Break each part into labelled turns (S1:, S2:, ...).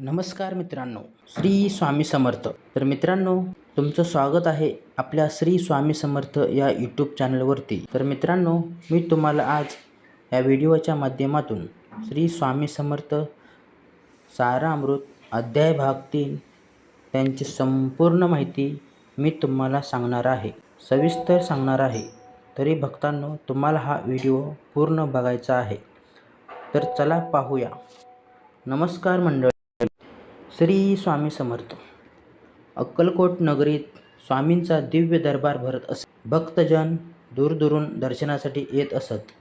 S1: नमस्कार मित्रांनो, श्री स्वामी समर्थ. तर मित्रांनो, तुमचं स्वागत आहे आपल्या श्री स्वामी समर्थ या यूट्यूब चॅनलवरती. तर मित्रांनो, मी तुम्हाला आज या व्हिडिओच्या माध्यमातून श्री स्वामी समर्थ सारामृत अध्याय भाग 3 त्यांची संपूर्ण माहिती मी तुम्हाला सांगणार आहे, सविस्तर सांगणार आहे. तरी भक्तांनो, तुम्हाला हा व्हिडिओ पूर्ण बघायचा आहे. तर चला पाहूया. नमस्कार मंडळी. श्री स्वामी समर्थ. अक्कलकोट नगरीत स्वामींचा दिव्य दरबार भरत असे. भक्तजन दूरदूरून दर्शनासाठी येत असत.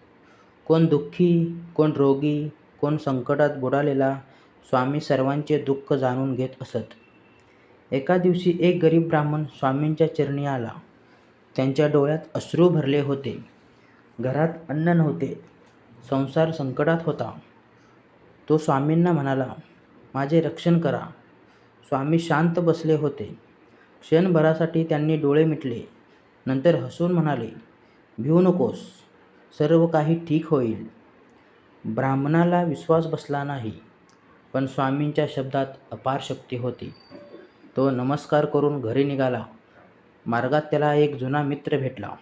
S1: कोण दुःखी, कोण रोगी, कोण संकटात बुडालेला स्वामी सर्वांचे दुःख जाणून घेत असत. एका दिवशी एक गरीब ब्राह्मण स्वामींच्या चरणी आला. त्यांच्या डोळ्यात अश्रू भरले होते. घरात अन्न नव्हते. संसार संकटात होता. तो स्वामींना म्हणाला, माझे रक्षण करा. स्वामी शांत बसले होते. क्षणभरासाठी त्यांनी डोळे मिटले. नंतर हसून म्हणाले, भिवू नकोस, सर्व काही ठीक होईल. ब्राह्मणाला विश्वास बसला नाही, पण स्वामींच्या शब्दात अपार शक्ती होती. तो नमस्कार करून घरी निघाला. मार्गात त्याला एक जुना मित्र भेटला.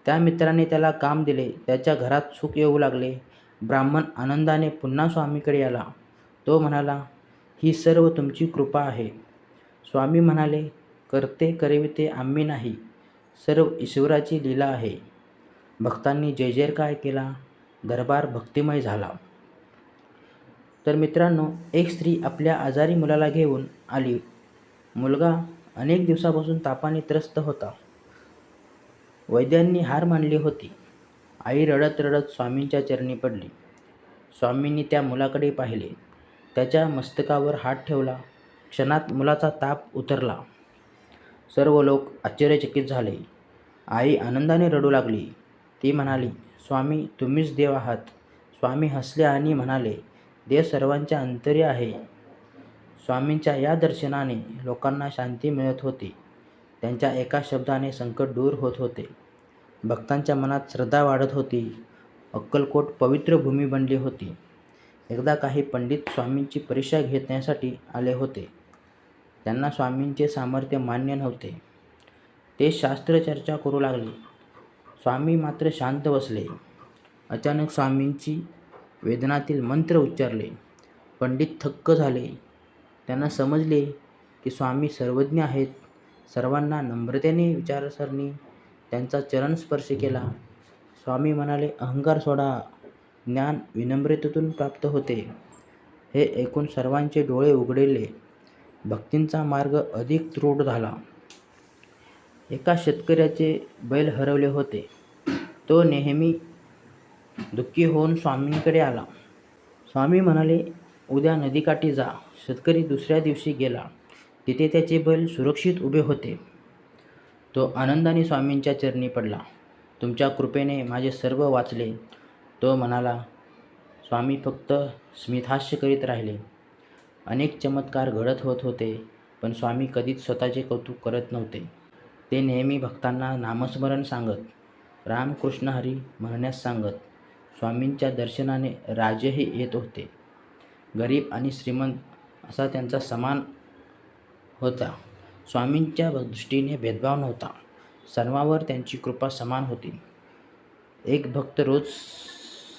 S1: त्या मित्राने त्याला काम दिले. त्याच्या घरात सुख येऊ लागले. ब्राह्मण आनंदाने पुन्हा स्वामीकडे आला. तो म्हणाला, ही सर्व तुमची कृपा आहे. स्वामी म्हणाले, करते करविते आम्ही नाही, सर्व ईश्वराची लीला आहे. भक्तांनी जय जयकार केला. दरबार भक्तिमय झाला. तर मित्रांनो, एक स्त्री आपल्या आजारी मुलाला घेऊन आली. मुलगा अनेक दिवसापासून तापाने त्रस्त होता. वैद्यांनी हार मानली होती. आई रडत रडत स्वामींच्या चरणी पडली. स्वामींनी त्या मुलाकडे पाहिले. त्याच्या मस्तकावर हात ठेवला. क्षणात मुलाचा ताप उतरला. सर्व लोक आश्चर्यचकित झाले. आई आनंदाने रडू लागली. ती म्हणाली, स्वामी तुम्हीच देव आहात. स्वामी हसले आणि म्हणाले, देव सर्वांच्या अंतरी आहे. स्वामींच्या या दर्शनाने लोकांना शांती मिळत होती. त्यांच्या एका शब्दाने संकट दूर होत होते. भक्तांच्या मनात श्रद्धा वाढत होती. अक्कलकोट पवित्र भूमी बनली होती. एकदा काही पंडित स्वामींची परीक्षा घेण्यासाठी आले होते. त्यांना स्वामींचे सामर्थ्य मान्य नव्हते. ते शास्त्रचर्चा करू लागले. स्वामी मात्र शांत बसले. अचानक स्वामींची वेदनातील मंत्र उच्चारले. पंडित थक्क झाले. त्यांना समजले की स्वामी सर्वज्ञ आहेत. सर्वांना नम्रतेने विचारसरणी त्यांचा चरण स्पर्श केला. स्वामी म्हणाले, अहंकार सोडा, ज्ञान विनम्रतेतून प्राप्त होते. हे ऐकून सर्वांचे डोळे उघडले. भक्तींचा मार्ग अधिक दृढ झाला. एका शेतकऱ्याचे बैल हरवले होते. तो नेहमी दुःखी होऊन स्वामींकडे आला. स्वामी म्हणाले, उद्या नदीकाठी जा. शेतकरी दुसऱ्या दिवशी गेला. तिथे त्याचे बैल सुरक्षित उभे होते. तो आनंदाने स्वामींच्या चरणी पडला. तुमच्या कृपेने माझे सर्व वाचले. तो म्हणाला. स्वामी फक्त स्मितहास्य करीत राहिले. अनेक चमत्कार घडत होत होते, पण स्वामी कधीच स्वतःचे कौतुक करत नव्हते. ते नेहमी भक्तांना नामस्मरण सांगत, रामकृष्ण हरी म्हणण्यास सांगत. स्वामींच्या दर्शनाने राजेही येत होते. गरीब आणि श्रीमंत असा त्यांचा समान होता. स्वामींच्या दृष्टीने भेदभाव नव्हता. सर्वांवर त्यांची कृपा समान होती. एक भक्त रोज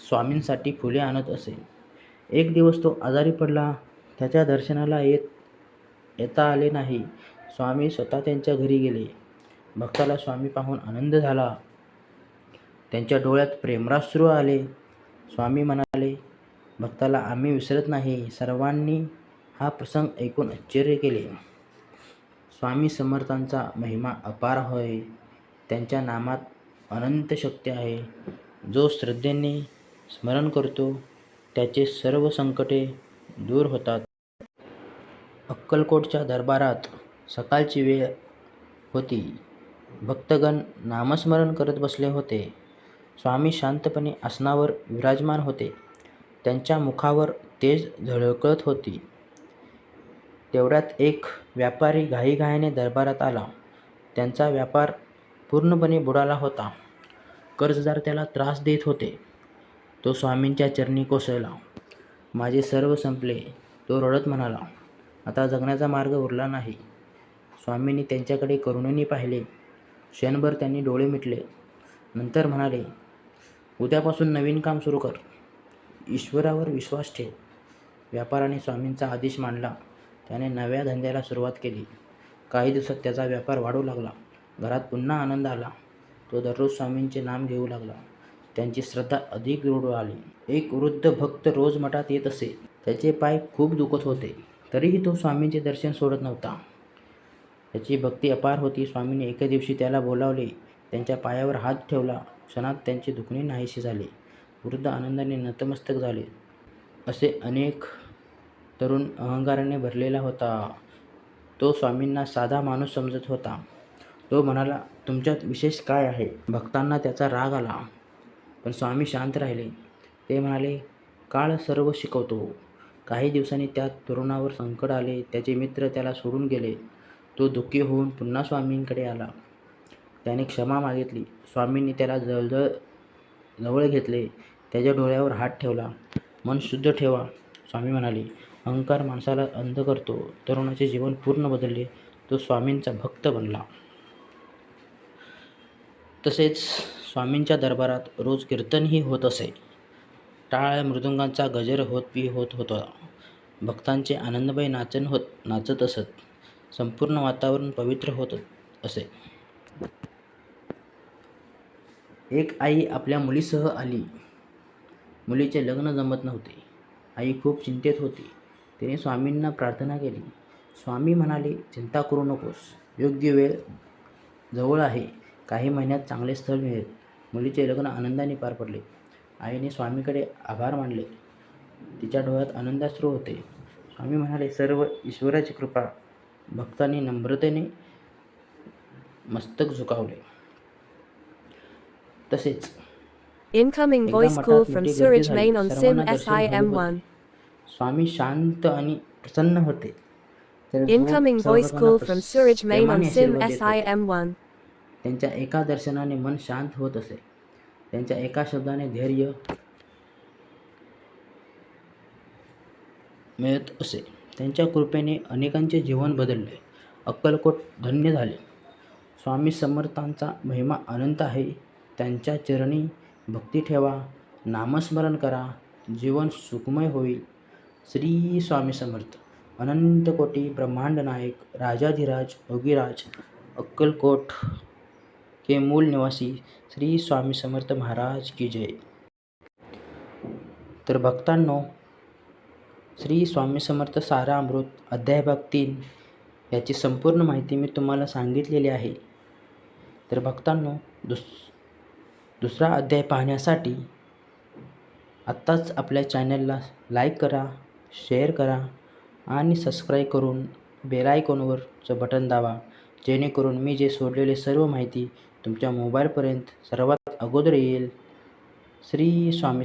S1: स्वामींसाठी फुले आणत असे. एक दिवस तो आजारी पडला. त्याच्या दर्शनाला येता आले नाही. स्वामी स्वतः त्यांच्या घरी गेले. भक्ताला स्वामी पाहून आनंद झाला. त्यांच्या डोळ्यात प्रेमाश्रू आले. स्वामी म्हणाले, भक्ताला आम्ही विसरत नाही. सर्वांनी हा प्रसंग ऐकून आश्चर्य केले. स्वामी समर्थांचा महिमा अपार होय. त्यांच्या नामात अनंत शक्ती आहे. जो श्रद्धेने स्मरण करतो त्याचे सर्व संकटे दूर होतात. अक्कलकोटच्या दरबारात सकाळची वेळ होती. भक्तगण नामस्मरण करत बसले होते. स्वामी शांतपणे आसनावर विराजमान होते. त्यांच्या मुखावर तेज झळकत होती. तेवढ्यात एक व्यापारी घाईघाईने दरबारात आला. त्यांचा व्यापार पूर्णपणे बुडाला होता. कर्जदार त्याला त्रास देत होते. तो स्वामींच्या चरणी कोसळला. माझे सर्व संपले, तो रडत म्हणाला. आता जगण्याचा मार्ग उरला नाही. स्वामींनी त्यांच्याकडे करुणेने पाहिले. क्षणभर त्यांनी डोळे मिटले. नंतर म्हणाले, उद्यापासून नवीन काम सुरू कर. ईश्वरावर विश्वास ठेव. व्यापाराने स्वामींचा आदेश मानला. त्याने नव्या धंद्याला सुरुवात केली. काही दिवसात त्याचा व्यापार वाढू लागला. घरात पुन्हा आनंद आला. तो दररोज स्वामींचे नाम घेऊ लागला. त्यांची श्रद्धा अधिक दृढ झाली. एक वृद्ध भक्त रोज मठात येत असे. त्याचे पाय खूप दुखत होते, तरीही तो स्वामींचे दर्शन सोडत नव्हता. त्याची भक्ती अपार होती. स्वामींनी एके दिवशी त्याला बोलावले. त्यांच्या पायावर हात ठेवला. क्षणात त्यांचे दुखणे नाहीसे झाले. वृद्ध आनंदाने नतमस्तक झाले. असे अनेक तरुण अहंकाराने भरलेला होता. तो स्वामींना साधा माणूस समजत होता. तो म्हणाला, तुमच्यात विशेष काय आहे? भक्तांना त्याचा राग आला, पण स्वामी शांत राहिले. ते म्हणाले, काळ सर्व शिकवतो. काही दिवसांनी त्या तरुणावर संकट आले. त्याचे मित्र त्याला सोडून गेले. तो दुःखी होऊन पुन्हा स्वामींकडे आला. त्याने क्षमा मागितली. स्वामींनी त्याला जवळ घेतले. त्याच्या डोळ्यावर हात ठेवला. मन शुद्ध ठेवा, स्वामी म्हणाले. अहंकार माणसाला अंध करतो. तरुणाचे जीवन पूर्ण बदलले. तो स्वामींचा भक्त बनला. तसेच स्वामींच्या दरबारात रोज कीर्तनही होत असे. टाळ मृदुंगांचा गजर होत होता. भक्तांचे आनंदमय नाचत असत. संपूर्ण वातावरण पवित्र होत असे. एक आई आपल्या मुलीसह आली. मुलीचे लग्न जमत नव्हते. आई खूप चिंतेत होती. तिने स्वामींना प्रार्थना केली. स्वामी म्हणाले, चिंता करू नकोस. योग्य वेळ जवळ आहे. काही महिन्यात चांगले स्थळ मिळेल. मुलीचे लग्न आनंदाने पार पडले. आईने स्वामीकडे आभार मानले. तिच्या डोळ्यात आनंदाश्रू होते. स्वामी म्हणाले, सर्व ईश्वराची कृपा. भक्तांनी नम्रतेने मस्तक झुकावले. तसेच
S2: Incoming
S1: एकदा
S2: voice call
S1: मठात
S2: from
S1: मोठी गर्दी
S2: Suraj
S1: झाली.
S2: Main on
S1: सर्वांना
S2: SIM
S1: दर्शन हवे
S2: SIM1.
S1: होते. स्वामी शांत आणि प्रसन्न होते. तर
S2: Incoming
S1: सर्व
S2: voice
S1: लोकांना
S2: call from Suraj Main on
S1: प्रेमाने
S2: SIM
S1: आशीर्वाद देत होते.
S2: SIM1.
S1: त्यांच्या एका दर्शनाने मन शांत होत असे. त्यांच्या एका शब्दाने धैर्य मिळत असे. त्यांच्या कृपेने अनेकांचे जीवन बदलले. अक्कलकोट धन्य झाले. स्वामी समर्थांचा महिमा अनंत आहे. त्यांच्या चरणी भक्ती ठेवा, नामस्मरण करा, जीवन सुखमय होईल. श्री स्वामी समर्थ. अनंत कोटी ब्रह्मांड नायक, राजाधिराज योगीराज, अक्कलकोट के मूल निवासी श्री स्वामी समर्थ महाराज की जय. तर भक्तांनो, श्री स्वामी समर्थ सारामृत अध्याय भाग 3 याची संपूर्ण माहिती मी तुम्हाला सांगितलेली आहे. तर भक्तांनो, दुसरा अध्याय पाहण्यासाठी आत्ताच आपल्या चॅनलला लाईक करा, शेअर करा आणि सबस्क्राईब करून बेल आयकॉनवरचं बटन दाबा, जेणेकरून मी जे सोडलेले सर्व माहिती तुमच्या मोबाईलपर्यंत सर्वात अगोदर येईल. श्री स्वामी